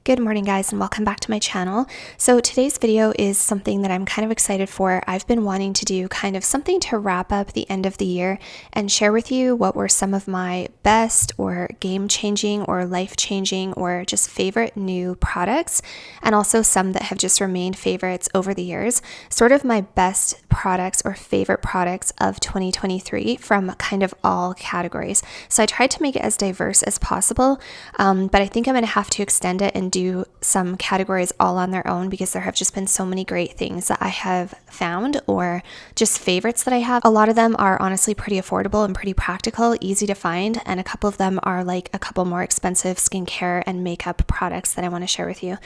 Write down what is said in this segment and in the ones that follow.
Good morning guys and welcome back to my channel. So today's video is something that I'm kind of excited for. I've been wanting to do kind of something to wrap up the end of the year and share with you what were some of my best or game-changing or life-changing or just favorite new products, and also some that have just remained favorites over the years. Sort of my best products or favorite products of 2023 from kind of all categories. So I tried to make it as diverse as possible, but I think I'm going to have to extend it and do some categories all on their own because there have just been so many great things that I have found or just favorites that I have. A lot of them are honestly pretty affordable and pretty practical, easy to find, and a couple of them are like a couple more expensive skincare and makeup products that I want to share with you.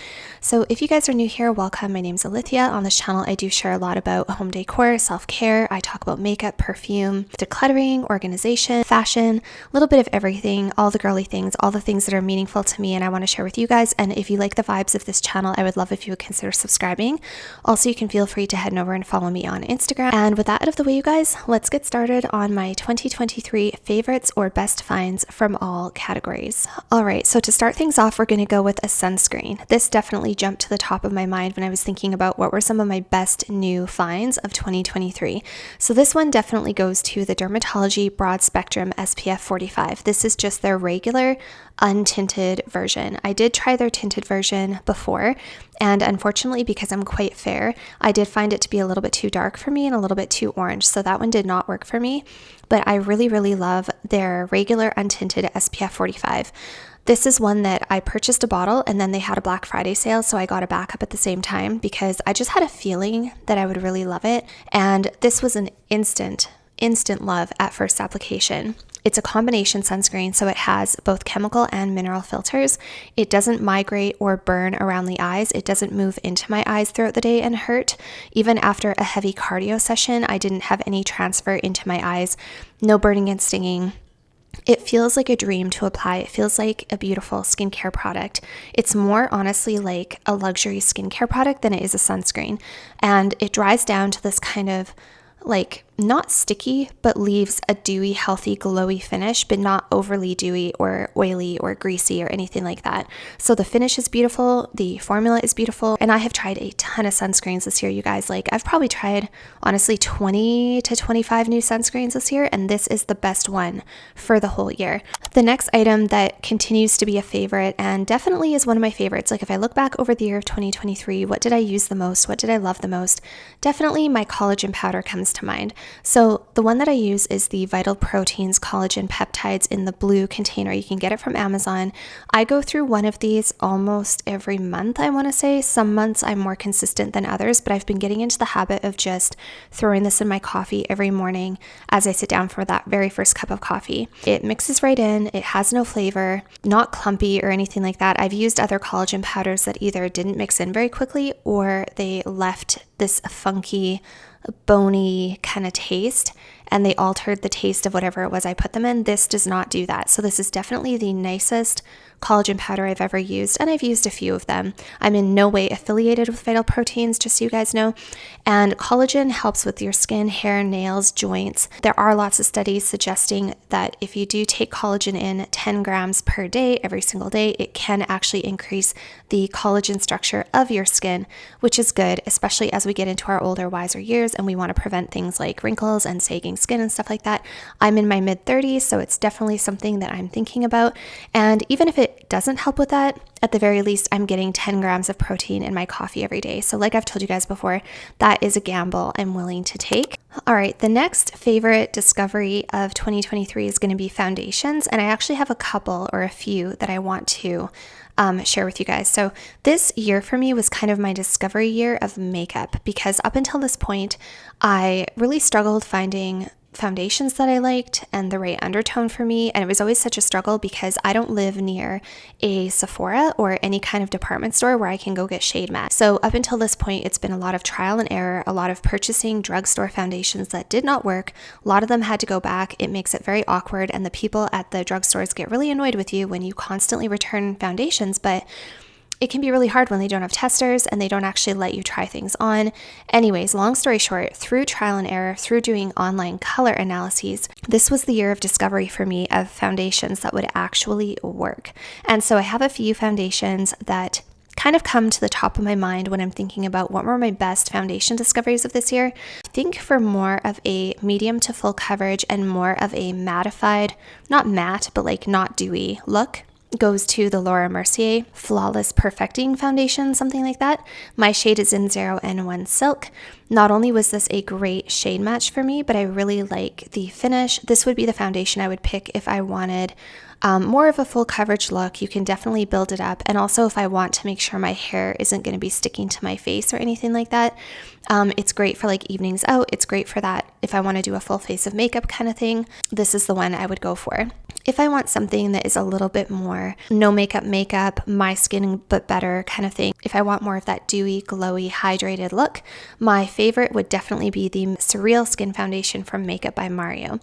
So if you guys are new here, welcome. My name's Alithia. On this channel, I do share a lot about home decor, self-care. I talk about makeup, perfume, decluttering, organization, fashion, a little bit of everything, all the girly things, all the things that are meaningful to me and I want to share with you guys. And if you like the vibes of this channel, I would love if you would consider subscribing. Also, you can feel free to head over and follow me on Instagram. And with that out of the way, you guys, let's get started on my 2023 favorites or best finds from all categories. All right, so to start things off, we're going to go with a sunscreen. This definitely jumped to the top of my mind when I was thinking about what were some of my best new finds of 2023. So this one definitely goes to the Dermatology Broad Spectrum SPF 45. This is just their regular untinted version. I did try their tinted version before, and unfortunately, because I'm quite fair, I did find it to be a little bit too dark for me and a little bit too orange, so that one did not work for me. But I really love their regular untinted SPF 45. This is one that I purchased a bottle and then they had a Black Friday sale, so I got a backup at the same time because I just had a feeling that I would really love it. And this was an instant love at first application. It's a combination sunscreen, so it has both chemical and mineral filters. It doesn't migrate or burn around the eyes. It doesn't move into my eyes throughout the day and hurt. Even after a heavy cardio session, I didn't have any transfer into my eyes. No burning and stinging. It feels like a dream to apply. It feels like a beautiful skincare product. It's more honestly like a luxury skincare product than it is a sunscreen. And it dries down to this kind of like not sticky, but leaves a dewy, healthy, glowy finish, but not overly dewy or oily or greasy or anything like that. So the finish is beautiful, the formula is beautiful, and I have tried a ton of sunscreens this year, you guys. Like I've probably tried honestly 20 to 25 new sunscreens this year, and this is the best one for the whole year. The next item that continues to be a favorite and definitely is one of my favorites, like if I look back over the year of 2023, what did I use the most? What did I love the most? Definitely my collagen powder comes to mind. So the one that I use is the Vital Proteins Collagen Peptides in the blue container. You can get it from Amazon. I go through one of these almost every month, I want to say. Some months I'm more consistent than others, but I've been getting into the habit of just throwing this in my coffee every morning as I sit down for that very first cup of coffee. It mixes right in. It has no flavor, not clumpy or anything like that. I've used other collagen powders that either didn't mix in very quickly or they left this funky, bony kind of taste and they altered the taste of whatever it was I put them in. This does not do that. So this is definitely the nicest collagen powder I've ever used, and I've used a few of them. I'm in no way affiliated with Vital Proteins, just so you guys know. And collagen helps with your skin, hair, nails, joints. There are lots of studies suggesting that if you do take collagen in 10 grams per day, every single day, it can actually increase the collagen structure of your skin, which is good, especially as we get into our older, wiser years and we want to prevent things like wrinkles and sagging skin and stuff like that. I'm in my mid-30s, so it's definitely something that I'm thinking about. And even if it doesn't help with that, at the very least, I'm getting 10 grams of protein in my coffee every day. So like I've told you guys before, that is a gamble I'm willing to take. All right, the next favorite discovery of 2023 is going to be foundations. And I actually have a couple or a few that I want to share with you guys. So this year for me was kind of my discovery year of makeup because up until this point, I really struggled finding foundations that I liked and the right undertone for me, and it was always such a struggle because I don't live near a Sephora or any kind of department store where I can go get shade mat. So up until this point, it's been a lot of trial and error, a lot of purchasing drugstore foundations that did not work. A lot of them had to go back. It makes it very awkward, and the people at the drugstores get really annoyed with you when you constantly return foundations. But it can be really hard when they don't have testers and they don't actually let you try things on. Anyways, long story short, through trial and error, through doing online color analyses, this was the year of discovery for me of foundations that would actually work. And so I have a few foundations that kind of come to the top of my mind when I'm thinking about what were my best foundation discoveries of this year. I think for more of a medium to full coverage and more of a mattified, not matte, but like not dewy look, goes to the Laura Mercier Flawless Perfecting Foundation, something like that. My shade is in 0N1 Silk. Not only was this a great shade match for me, but I really like the finish. This would be the foundation I would pick if I wanted more of a full coverage look. You can definitely build it up. And also if I want to make sure my hair isn't going to be sticking to my face or anything like that, it's great for like evenings out. It's great for that if I want to do a full face of makeup kind of thing. This is the one I would go for. If I want something that is a little bit more no makeup, my skin but better kind of thing, if I want more of that dewy, glowy, hydrated look, my favorite would definitely be the Surreal Skin Foundation from Makeup by Mario.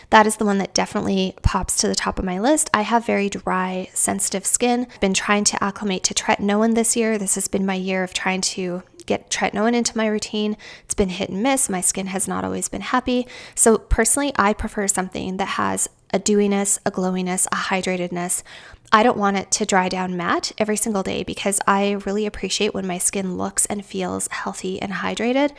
That is the one that definitely pops to the top of my list. I have very dry, sensitive skin. I've been trying to acclimate to tretinoin this year. This has been my year of trying to get tretinoin into my routine. It's been hit and miss. My skin has not always been happy. So personally, I prefer something that has a dewiness, a glowiness, a hydratedness. I don't want it to dry down matte every single day because I really appreciate when my skin looks and feels healthy and hydrated.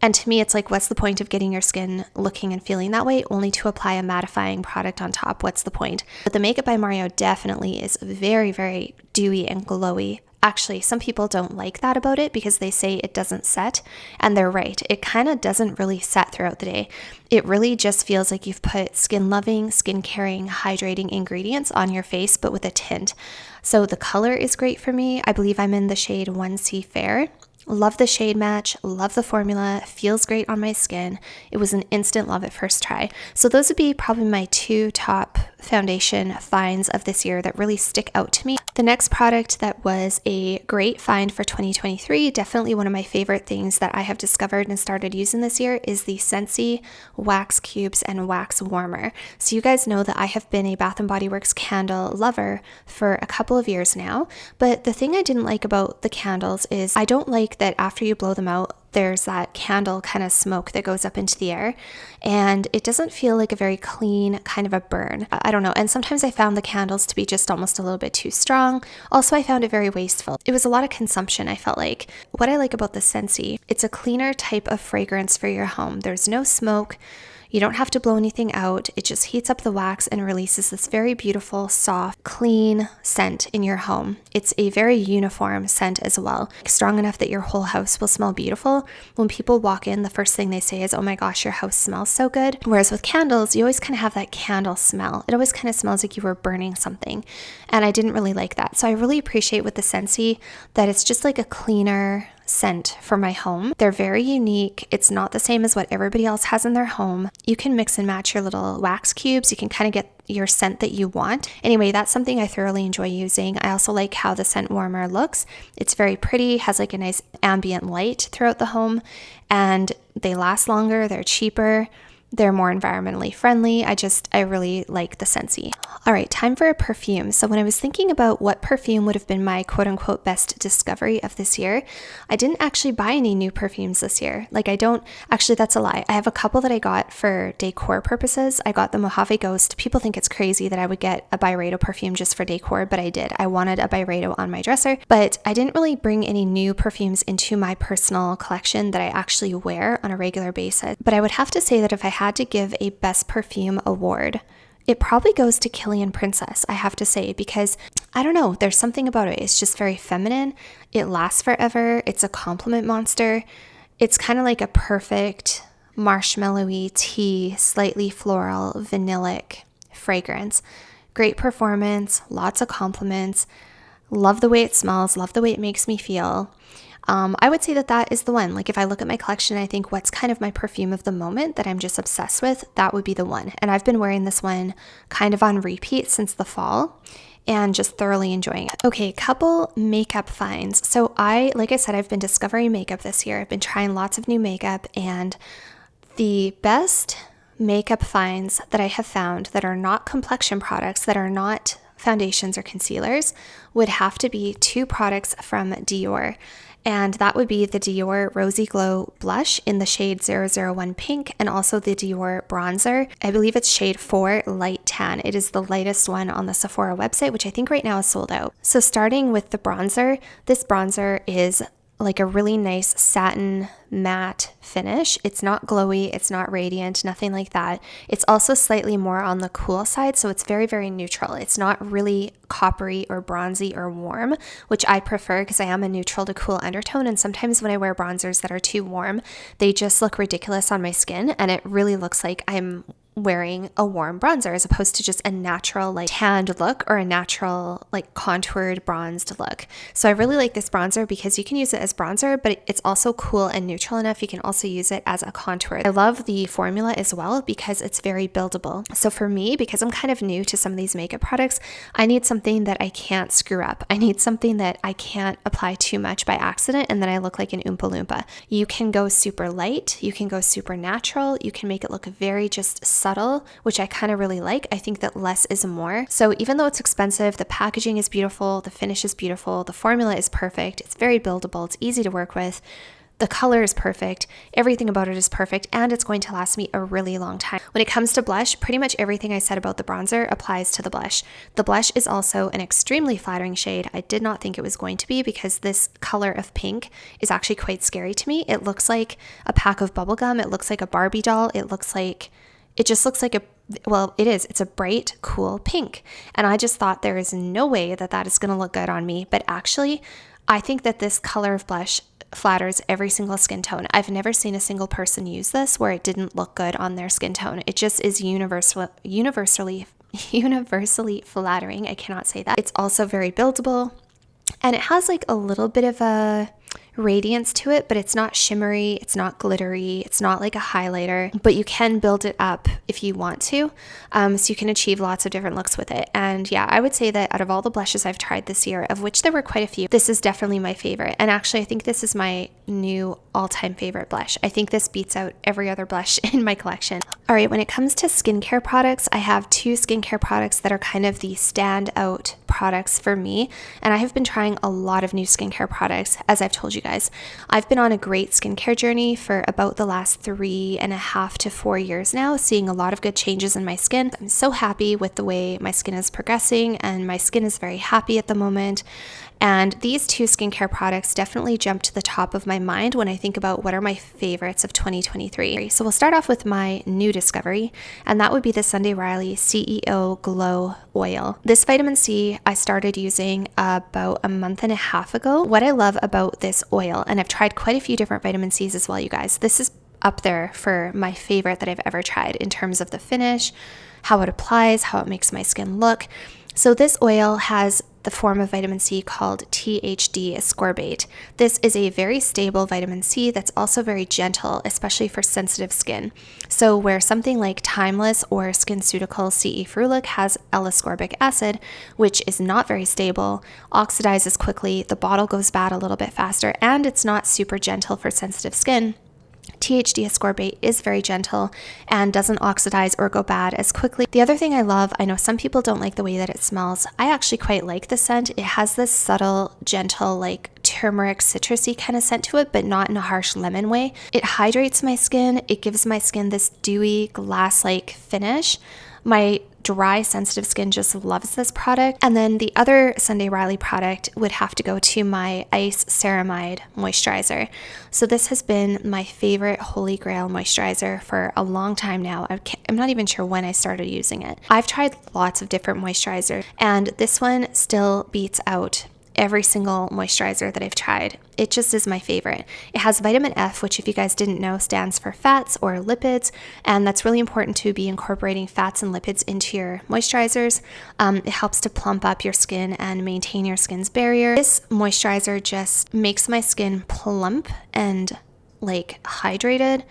And to me, it's like, what's the point of getting your skin looking and feeling that way only to apply a mattifying product on top? What's the point? But the Makeup by Mario definitely is very, very dewy and glowy. Actually, some people don't like that about it because they say it doesn't set, and they're right. It kind of doesn't really set throughout the day. It really just feels like you've put skin-loving, skin-caring, hydrating ingredients on your face, but with a tint. So the color is great for me. I believe I'm in the shade 1C Fair. Love the shade match, love the formula, feels great on my skin. It was an instant love at first try. So those would be probably my two top foundation finds of this year that really stick out to me. The next product that was a great find for 2023, definitely one of my favorite things that I have discovered and started using this year, is the Scentsy Wax Cubes and Wax Warmer. So you guys know that I have been a Bath & Body Works candle lover for a couple of years now, but the thing I didn't like about the candles is I don't like that after you blow them out, there's that candle kind of smoke that goes up into the air, and it doesn't feel like a very clean kind of a burn. I don't know. And sometimes I found the candles to be just almost a little bit too strong. Also, I found it very wasteful. It was a lot of consumption, I felt like. What I like about the Scentsy, it's a cleaner type of fragrance for your home. There's no smoke. You don't have to blow anything out. It just heats up the wax and releases this very beautiful, soft, clean scent in your home. It's a very uniform scent as well, strong enough that your whole house will smell beautiful. When people walk in, the first thing they say is, "Oh my gosh, your house smells so good." Whereas with candles, you always kind of have that candle smell. It always kind of smells like you were burning something. And I didn't really like that. So I really appreciate with the Scentsy that it's just like a cleaner scent for my home. They're very unique. It's not the same as what everybody else has in their home. You can mix and match your little wax cubes. You can kind of get your scent that you want. Anyway, that's something I thoroughly enjoy using. I also like how the scent warmer looks. It's very pretty, has like a nice ambient light throughout the home, and they last longer, they're cheaper. They're more environmentally friendly. I really like the Scentsy. All right, time for a perfume. So when I was thinking about what perfume would have been my quote unquote best discovery of this year, I didn't actually buy any new perfumes this year. Actually that's a lie. I have a couple that I got for decor purposes. I got the Mojave Ghost. People think it's crazy that I would get a Byredo perfume just for decor, but I did. I wanted a Byredo on my dresser, but I didn't really bring any new perfumes into my personal collection that I actually wear on a regular basis. But I would have to say that if I had to give a best perfume award, it probably goes to Kilian Princess, I have to say, because I don't know, there's something about it. It's just very feminine. It lasts forever. It's a compliment monster. It's kind of like a perfect marshmallowy tea, slightly floral, vanillic fragrance. Great performance, lots of compliments. Love the way it smells, love the way it makes me feel. I would say that is the one. Like if I look at my collection, I think what's kind of my perfume of the moment that I'm just obsessed with, that would be the one. And I've been wearing this one kind of on repeat since the fall and just thoroughly enjoying it. Okay, couple makeup finds. So like I said, I've been discovering makeup this year. I've been trying lots of new makeup, and the best makeup finds that I have found that are not complexion products, that are not foundations or concealers would have to be two products from Dior. And that would be the Dior Rosy Glow Blush in the shade 001 Pink, and also the Dior Bronzer. I believe it's shade 4 Light Tan. It is the lightest one on the Sephora website, which I think right now is sold out. So starting with the bronzer, this bronzer is like a really nice satin matte finish. It's not glowy, it's not radiant, nothing like that. It's also slightly more on the cool side, so it's very, very neutral. It's not really coppery or bronzy or warm, which I prefer because I am a neutral to cool undertone, and sometimes when I wear bronzers that are too warm, they just look ridiculous on my skin, and it really looks like I'm wearing a warm bronzer as opposed to just a natural like tanned look or a natural like contoured bronzed look. So I really like this bronzer because you can use it as bronzer, but it's also cool and neutral enough. You can also use it as a contour. I love the formula as well because it's very buildable. So for me, because I'm kind of new to some of these makeup products, I need something that I can't screw up. I need something that I can't apply too much by accident and then I look like an Oompa Loompa. You can go super light, you can go super natural, you can make it look very just subtle, which I kind of really like. I think that less is more. So even though it's expensive, the packaging is beautiful, the finish is beautiful, the formula is perfect, it's very buildable, it's easy to work with, the color is perfect, everything about it is perfect, and it's going to last me a really long time. When it comes to blush, pretty much everything I said about the bronzer applies to the blush. The blush is also an extremely flattering shade. I did not think it was going to be because this color of pink is actually quite scary to me. It looks like a pack of bubble gum. It looks like a Barbie doll. It just looks like it's a bright, cool pink. And I just thought there is no way that that is going to look good on me. But actually, I think that this color of blush flatters every single skin tone. I've never seen a single person use this where it didn't look good on their skin tone. It just is universally flattering. I cannot say that. It's also very buildable, and it has like a little bit of a radiance to it, but it's not shimmery, it's not glittery, it's not like a highlighter, but you can build it up if you want to. So you can achieve lots of different looks with it. And yeah, I would say that out of all the blushes I've tried this year, of which there were quite a few, this is definitely my favorite. And actually, I think this is my new all-time favorite blush. I think this beats out every other blush in my collection. All right, when it comes to skincare products, I have two skincare products that are kind of the standout products for me. And I have been trying a lot of new skincare products, as I've told you guys. I've been on a great skincare journey for about the last 3.5 to 4 years now, seeing a lot of good changes in my skin. I'm so happy with the way my skin is progressing, and my skin is very happy at the moment. And these two skincare products definitely jump to the top of my mind when I think about what are my favorites of 2023. So we'll start off with my new discovery, and that would be the Sunday Riley CEO Glow Oil. This vitamin C I started using about a month and a half ago. What I love about this oil, and I've tried quite a few different vitamin Cs as well, you guys, this is up there for my favorite that I've ever tried in terms of the finish, how it applies, how it makes my skin look. So this oil has the form of vitamin C called THD ascorbate. This is a very stable vitamin C that's also very gentle, especially for sensitive skin. So where something like Timeless or SkinCeuticals CE Ferulic has L-ascorbic acid, which is not very stable, oxidizes quickly, the bottle goes bad a little bit faster, and it's not super gentle for sensitive skin, THD ascorbate is very gentle and doesn't oxidize or go bad as quickly. The other thing I love, I know some people don't like the way that it smells. I actually quite like the scent. It has this subtle, gentle, like turmeric citrusy kind of scent to it, but not in a harsh lemon way. It hydrates my skin. It gives my skin this dewy, glass-like finish. My dry, sensitive skin just loves this product. And then the other Sunday Riley product would have to go to my Ice Ceramide Moisturizer. So this has been my favorite holy grail moisturizer for a long time now. I'm not even sure when I started using it. I've tried lots of different moisturizers, and this one still beats out every single moisturizer that I've tried. It just is my favorite. It has vitamin F, which if you guys didn't know stands for fats or lipids, and that's really important to be incorporating fats and lipids into your moisturizers. It helps to plump up your skin and maintain your skin's barrier. This moisturizer just makes my skin plump and like hydrated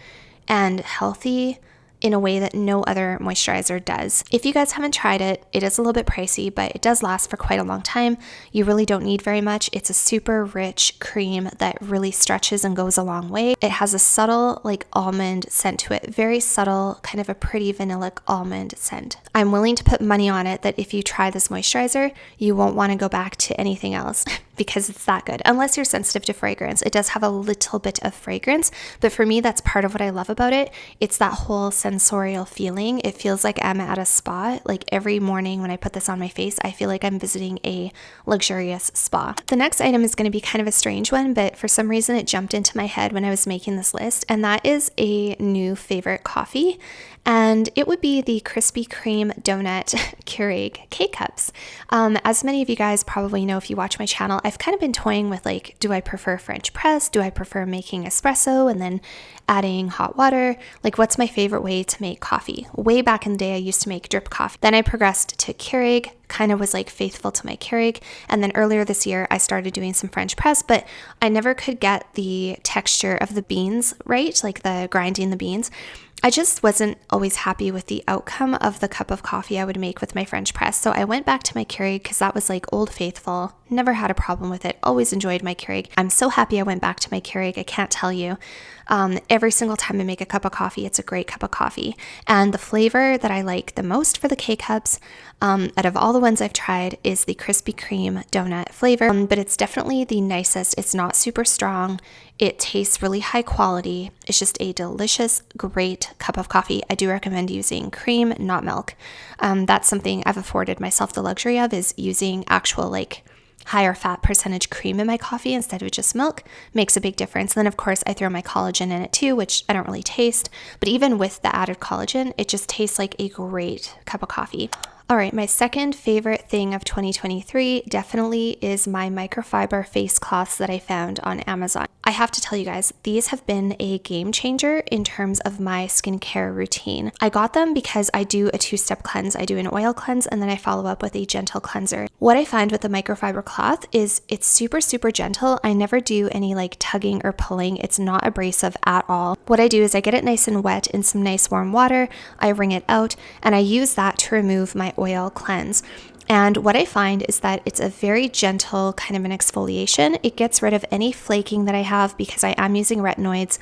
and healthy in a way that no other moisturizer does. If you guys haven't tried it, it is a little bit pricey, but it does last for quite a long time. You really don't need very much. It's a super rich cream that really stretches and goes a long way. It has a subtle like almond scent to it, very subtle, kind of a pretty vanillic almond scent. I'm willing to put money on it that if you try this moisturizer, you won't want to go back to anything else because it's that good, unless you're sensitive to fragrance. It does have a little bit of fragrance, but for me, that's part of what I love about it. It's that whole sensorial feeling. It feels like I'm at a spa. Like every morning when I put this on my face, I feel like I'm visiting a luxurious spa. The next item is going to be kind of a strange one, but for some reason it jumped into my head when I was making this list, and that is a new favorite coffee. And it would be the Krispy Kreme donut Keurig K-Cups. As many of you guys probably know if you watch my channel, I've kind of been toying with like, do I prefer French press? Do I prefer making espresso and then adding hot water? Like, what's my favorite way to make coffee? Way back in the day, I used to make drip coffee. Then I progressed to Keurig, kind of was like faithful to my Keurig. And then earlier this year, I started doing some French press, but I never could get the texture of the beans right, like the grinding the beans. I just wasn't always happy with the outcome of the cup of coffee I would make with my French press. So I went back to my Keurig because that was like old faithful. Never had a problem with it. Always enjoyed my Keurig. I'm so happy I went back to my Keurig. I can't tell you. Every single time I make a cup of coffee, it's a great cup of coffee. And the flavor that I like the most for the K-Cups, out of all the ones I've tried, is the Krispy Kreme donut flavor. But it's definitely the nicest. It's not super strong. It tastes really high quality. It's just a delicious, great cup of coffee. I do recommend using cream, not milk. That's something I've afforded myself the luxury of, is using actual like higher fat percentage cream in my coffee instead of just milk. Makes a big difference. And then of course I throw my collagen in it too, which I don't really taste, but even with the added collagen, it just tastes like a great cup of coffee. All right, my second favorite thing of 2023 definitely is my microfiber face cloths that I found on Amazon. I have to tell you guys, these have been a game changer in terms of my skincare routine. I got them because I do a two-step cleanse. I do an oil cleanse and then I follow up with a gentle cleanser. What I find with the microfiber cloth is it's super, super gentle. I never do any like tugging or pulling. It's not abrasive at all. What I do is I get it nice and wet in some nice warm water. I wring it out and I use that to remove my oil cleanse. And what I find is that it's a very gentle kind of an exfoliation. It gets rid of any flaking that I have because I am using retinoids.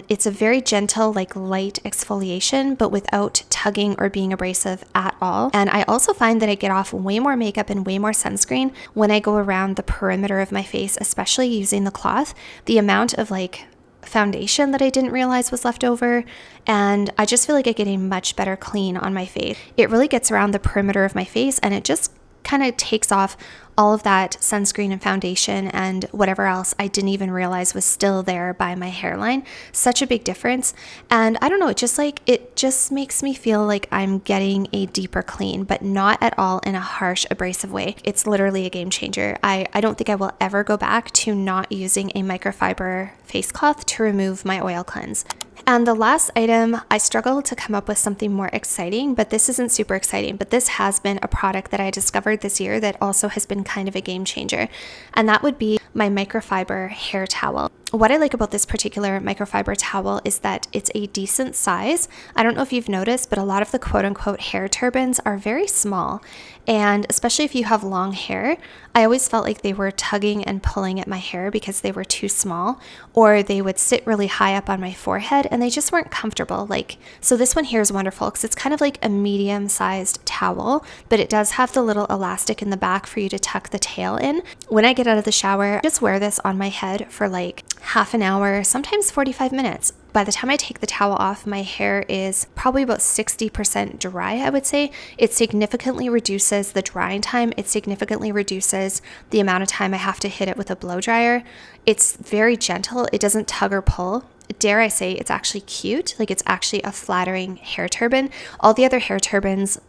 It's a very gentle, like light exfoliation, but without tugging or being abrasive at all. And I also find that I get off way more makeup and way more sunscreen when I go around the perimeter of my face, especially using the cloth. The amount of like foundation that I didn't realize was left over, and I just feel like I get a much better clean on my face. It really gets around the perimeter of my face and it just kind of takes off all of that sunscreen and foundation and whatever else I didn't even realize was still there by my hairline. Such a big difference. And I don't know, it just makes me feel like I'm getting a deeper clean, but not at all in a harsh, abrasive way. It's literally a game changer. I don't think I will ever go back to not using a microfiber face cloth to remove my oil cleanse. And the last item, I struggled to come up with something more exciting, but this isn't super exciting, but this has been a product that I discovered this year that also has been kind of a game changer. And that would be my microfiber hair towel. What I like about this particular microfiber towel is that it's a decent size. I don't know if you've noticed, but a lot of the quote unquote hair turbans are very small. And especially if you have long hair, I always felt like they were tugging and pulling at my hair because they were too small, or they would sit really high up on my forehead and they just weren't comfortable. So this one here is wonderful because it's kind of like a medium-sized towel, but it does have the little elastic in the back for you to tuck the tail in. When I get out of the shower, I just wear this on my head for like half an hour, sometimes 45 minutes. By the time I take the towel off, my hair is probably about 60% dry, I would say. It significantly reduces the drying time. It significantly reduces the amount of time I have to hit it with a blow dryer. It's very gentle. It doesn't tug or pull. Dare I say, it's actually cute. Like, it's actually a flattering hair turban. All the other hair turbans,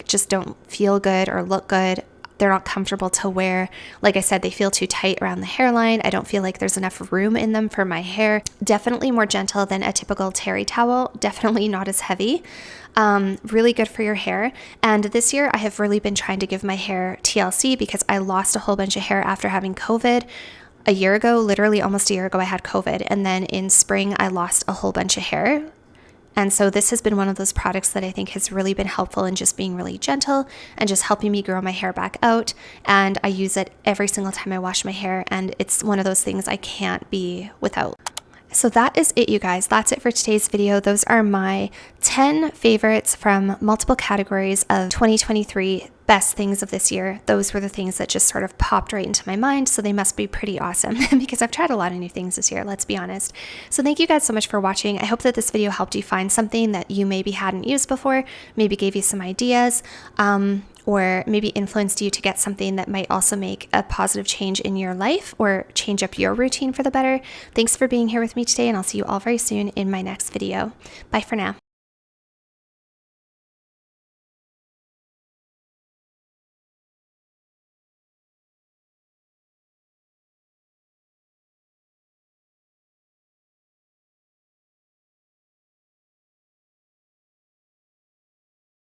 just don't feel good or look good. They're not comfortable to wear. Like I said, they feel too tight around the hairline. I don't feel like there's enough room in them for my hair. Definitely more gentle than a typical terry towel. Definitely not as heavy. Really good for your hair. And this year I have really been trying to give my hair TLC because I lost a whole bunch of hair after having COVID. A year ago, literally almost a year ago, I had COVID. And then in spring, I lost a whole bunch of hair. And so this has been one of those products that I think has really been helpful in just being really gentle and just helping me grow my hair back out. And I use it every single time I wash my hair, and it's one of those things I can't be without. So that is it, you guys. That's it for today's video. Those are my 10 favorites from multiple categories of 2023 best things of this year. Those were the things that just sort of popped right into my mind, so they must be pretty awesome because I've tried a lot of new things this year, let's be honest. So thank you guys so much for watching. I hope that this video helped you find something that you maybe hadn't used before, maybe gave you some ideas, or maybe influenced you to get something that might also make a positive change in your life or change up your routine for the better. Thanks for being here with me today, and I'll see you all very soon in my next video. Bye for now.